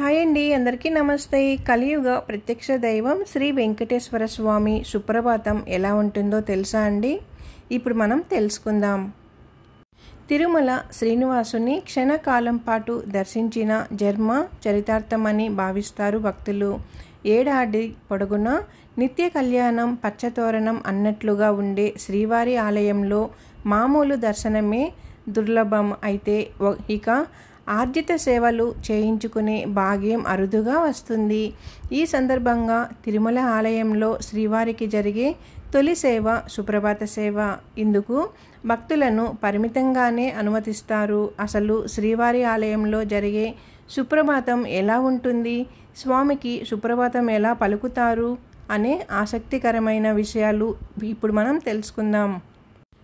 Hi అండి, అందరికీ నమస్తే. కలియుగ ప్రత్యక్ష దైవం శ్రీ వెంకటేశ్వర స్వామి సుప్రభాతం ఎలా ఉంటుందో తెలుసా అండి? ఇప్పుడు మనం తెలుసుకుందాం. తిరుమల శ్రీనివాసుని క్షణకాలం పాటు దర్శించిన జన్మ చరితార్థమని భావిస్తారు భక్తులు. ఏడాది పొడుగునా నిత్య కళ్యాణం పచ్చతోరణం అన్నట్లుగా ఉండే శ్రీవారి ఆలయంలో మామూలు దర్శనమే దుర్లభం. అయితే ఇక ఆర్జిత సేవలు చేయించుకునే భాగ్యం అరుదుగా వస్తుంది. ఈ సందర్భంగా తిరుమల ఆలయంలో శ్రీవారికి జరిగే తొలి సేవ సుప్రభాత సేవ. ఇందుకు భక్తులను పరిమితంగానే అనుమతిస్తారు. అసలు శ్రీవారి ఆలయంలో జరిగే సుప్రభాతం ఎలా ఉంటుంది, స్వామికి సుప్రభాతం ఎలా పలుకుతారు అనే ఆసక్తికరమైన విషయాలు ఇప్పుడు మనం తెలుసుకుందాం.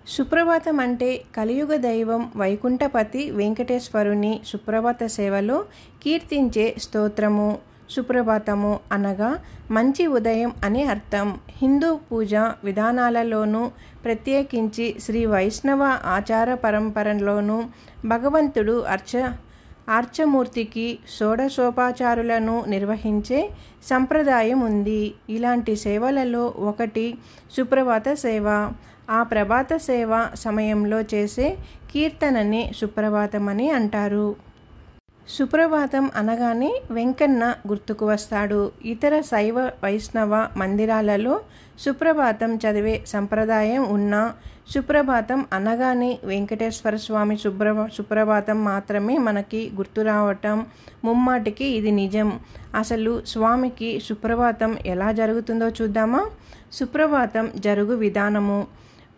సుప్రభాతం అంటే కలియుగ దైవం వైకుంఠపతి వెంకటేశ్వరుని సుప్రభాత సేవలో కీర్తించే స్తోత్రము. సుప్రభాతము అనగా మంచి ఉదయం అని అర్థం. హిందూ పూజ విధానాలలోనూ ప్రత్యేకించి శ్రీ వైష్ణవ ఆచార పరంపరలోనూ భగవంతుడు ఆర్చమూర్తికి షోడశోపచారాలను నిర్వహించే సంప్రదాయం ఉంది. ఇలాంటి సేవలలో ఒకటి సుప్రభాత సేవ. ఆ ప్రభాత సేవ సమయంలో చేసే కీర్తనని సుప్రభాతమని అంటారు. సుప్రభాతం అనగానే వెంకన్న గుర్తుకు వస్తాడు. ఇతర శైవ వైష్ణవ మందిరాలలో సుప్రభాతం చదివే సంప్రదాయం ఉన్నా సుప్రభాతం అనగానే వెంకటేశ్వర స్వామి సుప్రభాతం మాత్రమే మనకి గుర్తు రావటం ముమ్మాటికి ఇది నిజం. అసలు స్వామికి సుప్రభాతం ఎలా జరుగుతుందో చూద్దామా? సుప్రభాతం జరుగు విధానము.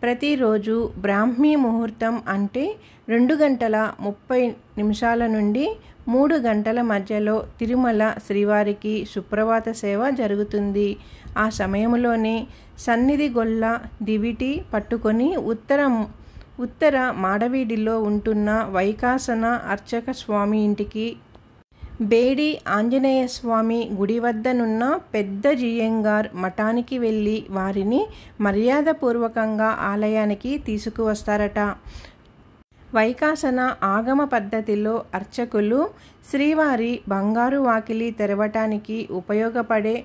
ప్రతిరోజు బ్రాహ్మీ ముహూర్తం అంటే 2:30 నుండి 3 మధ్యలో తిరుమల శ్రీవారికి సుప్రభాత సేవ జరుగుతుంది. ఆ సమయంలోనే సన్నిధి గొల్ల దివిటి పట్టుకొని ఉత్తర మాడవీడిలో ఉంటున్న వైకాసన అర్చక స్వామి ఇంటికి, బేడి ఆంజనేయ స్వామి గుడి వద్దనున్న పెద్ద జియ్యంగార్ మఠానికి వెళ్ళి వారిని మర్యాదపూర్వకంగా ఆలయానికి తీసుకువస్తారట. వైకాసన ఆగమ పద్ధతిలో అర్చకులు శ్రీవారి బంగారు వాకిలి తెరవటానికి ఉపయోగపడే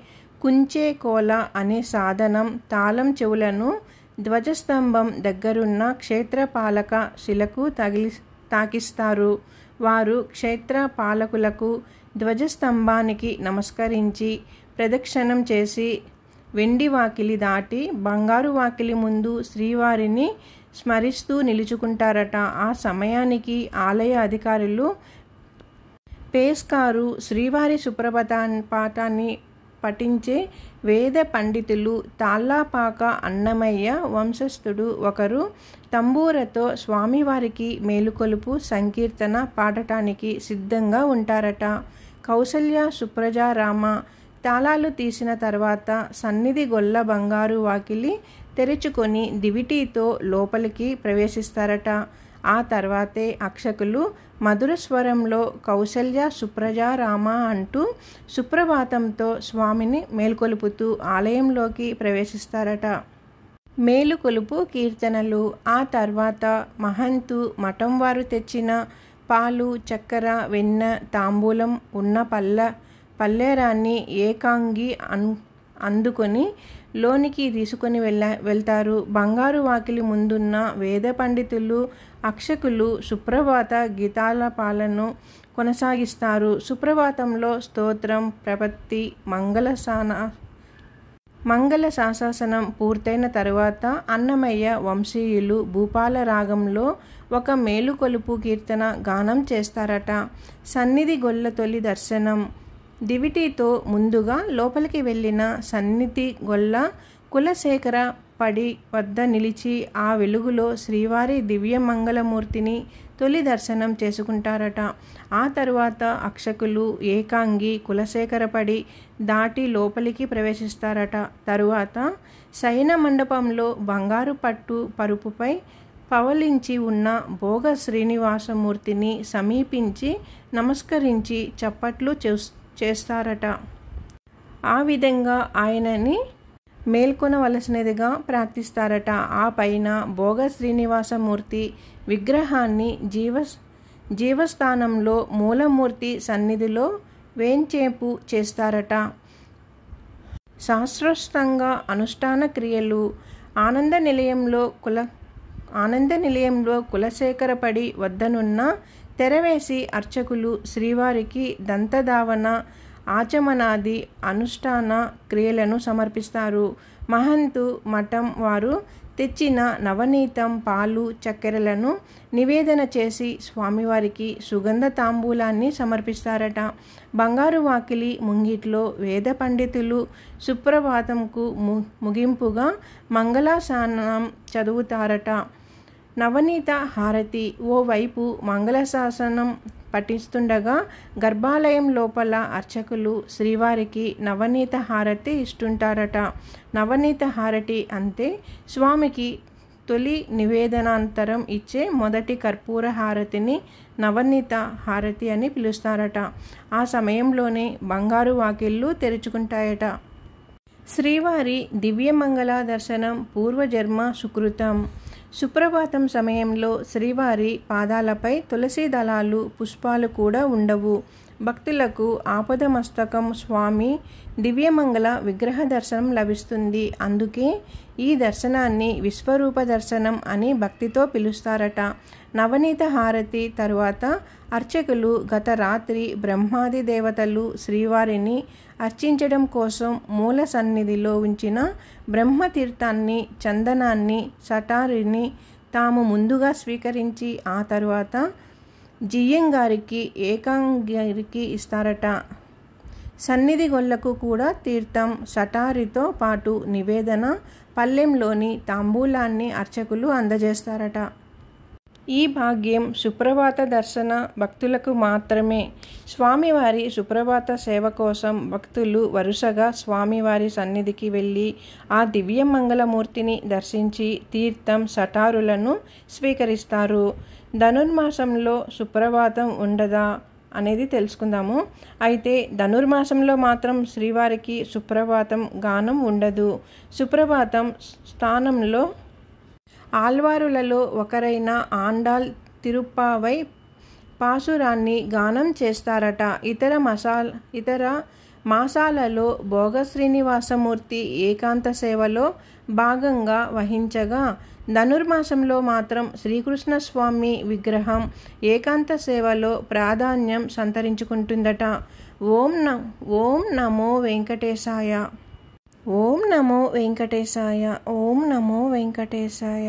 కుంచే కోల అనే సాధనం తాళం చెవులను ధ్వజస్తంభం దగ్గరున్న క్షేత్రపాలక శిలకు తాకిస్తారు. వారు క్షేత్ర పాలకులకు ధ్వజస్తంభానికి నమస్కరించి ప్రదక్షిణం చేసి వెండి వాకిలి దాటి బంగారు వాకిలి ముందు శ్రీవారిని స్మరిస్తూ నిలుచుకుంటారట. ఆ సమయానికి ఆలయ అధికారులు పేస్కారు శ్రీవారి సుప్రభాతాన్ని పఠించే వేద పండితులు తాళ్ళపాక అన్నమయ్య వంశస్థుడు ఒకరు తంబూరతో స్వామివారికి మేలుకొలుపు సంకీర్తన పాడటానికి సిద్ధంగా ఉంటారట. కౌసల్య సుప్రజారామ తాళాలు తీసిన తర్వాత సన్నిధి గొల్ల బంగారు వాకిలి తెరుచుకొని దివిటీతో లోపలికి ప్రవేశిస్తారట. ఆ తర్వాతే అక్షకులు మధుర స్వరంలో కౌసల్య సుప్రజారామ అంటూ సుప్రభాతంతో స్వామిని మేల్కొలుపుతూ ఆలయంలోకి ప్రవేశిస్తారట. మేలుకొలుపు కీర్తనలు. ఆ తర్వాత మహంతు మఠం వారు తెచ్చిన పాలు, చక్కెర, వెన్న, తాంబూలం ఉన్న పల్లేరాన్ని ఏకాంగి అందుకొని లోనికి తీసుకొని వెళ్తారు. బంగారు వాకిలి ముందున్న వేద పండితులు అక్షకులు సుప్రభాత గీతాలపాలను కొనసాగిస్తారు. సుప్రభాతంలో స్తోత్రం, ప్రపత్తి, మంగళ శాసనం పూర్తయిన తరువాత అన్నమయ్య వంశీయులు భూపాల రాగంలో ఒక మేలుకొలుపు కీర్తన గానం చేస్తారట. సన్నిధి గొల్ల తొలి దర్శనం. దివిటీతో ముందుగా లోపలికి వెళ్ళిన సన్నిధి గొల్ల కులశేఖర పడి వద్ద నిలిచి ఆ వెలుగులో శ్రీవారి దివ్య మంగళమూర్తిని తొలి దర్శనం చేసుకుంటారట. ఆ తరువాత అక్షకులు ఏకాంగి కులశేఖరపడి దాటి లోపలికి ప్రవేశిస్తారట. తరువాత శయన మండపంలో బంగారు పట్టు పరుపుపై పవలించి ఉన్న భోగ శ్రీనివాసమూర్తిని సమీపించి నమస్కరించి చప్పట్లు చేస్తారట. ఆ విధంగా ఆయనని మేల్కొనవలసినదిగా ప్రార్థిస్తారట. ఆ పైన భోగ శ్రీనివాసమూర్తి విగ్రహాన్ని జీవస్థానంలో మూలమూర్తి సన్నిధిలో వేంచేపు చేస్తారట. శాస్త్రోక్తంగా అనుష్ఠాన క్రియలు. ఆనంద నిలయంలో కులశేఖరపడి వద్దనున్న తెరవేసి అర్చకులు శ్రీవారికి దంతధావన ఆచమనాది అనుష్ఠాన క్రియలను సమర్పిస్తారు. మహంతు మఠం వారు తెచ్చిన నవనీతం, పాలు, చక్కెరలను నివేదన చేసి స్వామివారికి సుగంధ తాంబూలాన్ని సమర్పిస్తారట. బంగారు వాకిలి ముంగిట్లో వేద పండితులు సుప్రభాతంకు ముగింపుగా మంగళాశాసనం చదువుతారట. నవనీత హారతి. ఓవైపు మంగళశాసనం పఠిస్తుండగా గర్భాలయం లోపల అర్చకులు శ్రీవారికి నవనీత హారతి ఇస్తుంటారట. నవనీత హారతి అంటే స్వామికి తొలి నివేదనాంతరం ఇచ్చే మొదటి కర్పూర హారతిని నవనీత హారతి అని పిలుస్తారట. ఆ సమయంలోనే బంగారు వాకిళ్ళు తెరుచుకుంటాయట. శ్రీవారి దివ్యమంగళ దర్శనం పూర్వజన్మ సుకృతం. సుప్రభాతం సమయంలో శ్రీవారి పాదాలపై తులసి దళాలు, పుష్పాలు కూడా ఉండవు. భక్తులకు ఆపదమస్తకం స్వామి దివ్యమంగళ విగ్రహ దర్శనం లభిస్తుంది. అందుకే ఈ దర్శనాన్ని విశ్వరూప దర్శనం అని భక్తితో పిలుస్తారట. నవనీత హారతి తరువాత అర్చకులు గత రాత్రి బ్రహ్మాది దేవతలు శ్రీవారిని అర్చించడం కోసం మూల సన్నిధిలో ఉంచిన బ్రహ్మతీర్థాన్ని, చందనాన్ని, సటారిని తాము ముందుగా స్వీకరించి ఆ తరువాత జియ్యంగారికి, ఏకాంగిరికి ఇస్తారట. సన్నిధి గొల్లకు కూడా తీర్థం, సటారితో పాటు నివేదన పల్లెంలోని తాంబూలాన్ని అర్చకులు అందజేస్తారట. ఈ భాగ్యం సుప్రభాత దర్శన భక్తులకు మాత్రమే. స్వామివారి సుప్రభాత సేవ కోసం భక్తులు వరుసగా స్వామివారి సన్నిధికి వెళ్ళి ఆ దివ్య మంగళమూర్తిని దర్శించి తీర్థం, సటారులను స్వీకరిస్తారు. ధనుర్మాసంలో సుప్రభాతం ఉండదా అనేది తెలుసుకుందాము. అయితే ధనుర్మాసంలో మాత్రం శ్రీవారికి సుప్రభాతం గానం ఉండదు. సుప్రభాతం స్థానంలో ఆల్వారులలో ఒకరైన ఆండాల్ తిరుప్పావై పాసురాన్ని గానం చేస్తారట. ఇతర మాసాలలో భోగ శ్రీనివాసమూర్తి ఏకాంత సేవలో భాగంగా వహించగా ధనుర్మాసంలో మాత్రం శ్రీకృష్ణస్వామి విగ్రహం ఏకాంత సేవలో ప్రాధాన్యం సంతరించుకుంటుందట. ఓం నమో వెంకటేశాయ. ఓం నమో వెంకటేశాయ. ఓం నమో వెంకటేశాయ.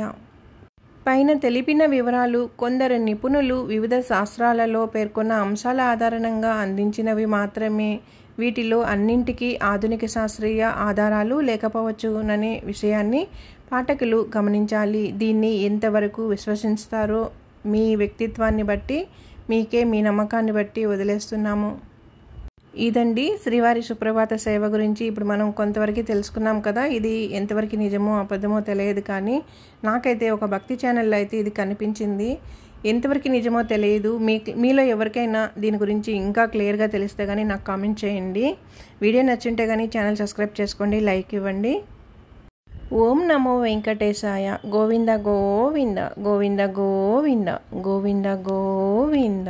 పైన తెలిపిన వివరాలు కొందరు నిపుణులు వివిధ శాస్త్రాలలో పేర్కొన్న అంశాల ఆధారంగా అందించినవి మాత్రమే. వీటిలో అన్నింటికీ ఆధునిక శాస్త్రీయ ఆధారాలు లేకపోవచ్చుననే విషయాన్ని పాఠకులు గమనించాలి. దీన్ని ఎంతవరకు విశ్వసిస్తారో మీ వ్యక్తిత్వాన్ని బట్టి, మీ నమ్మకాన్ని బట్టి వదిలేస్తున్నాము. ఇదండి శ్రీవారి సుప్రభాత సేవ గురించి ఇప్పుడు మనం కొంతవరకు తెలుసుకున్నాం కదా. ఇది ఎంతవరకు నిజమో అబద్ధమో తెలియదు, కానీ నాకైతే ఒక భక్తి ఛానల్లో అయితే ఇది కనిపించింది. ఎంతవరకు నిజమో తెలియదు. మీలో ఎవరికైనా దీని గురించి ఇంకా క్లియర్గా తెలిస్తే కానీ నాకు కామెంట్ చేయండి. వీడియో నచ్చుంటే కానీ ఛానల్ సబ్స్క్రైబ్ చేసుకోండి, లైక్ ఇవ్వండి. ఓం నమో వెంకటేశాయ. గోవింద గోవింద, గోవింద గోవింద, గోవింద గోవింద.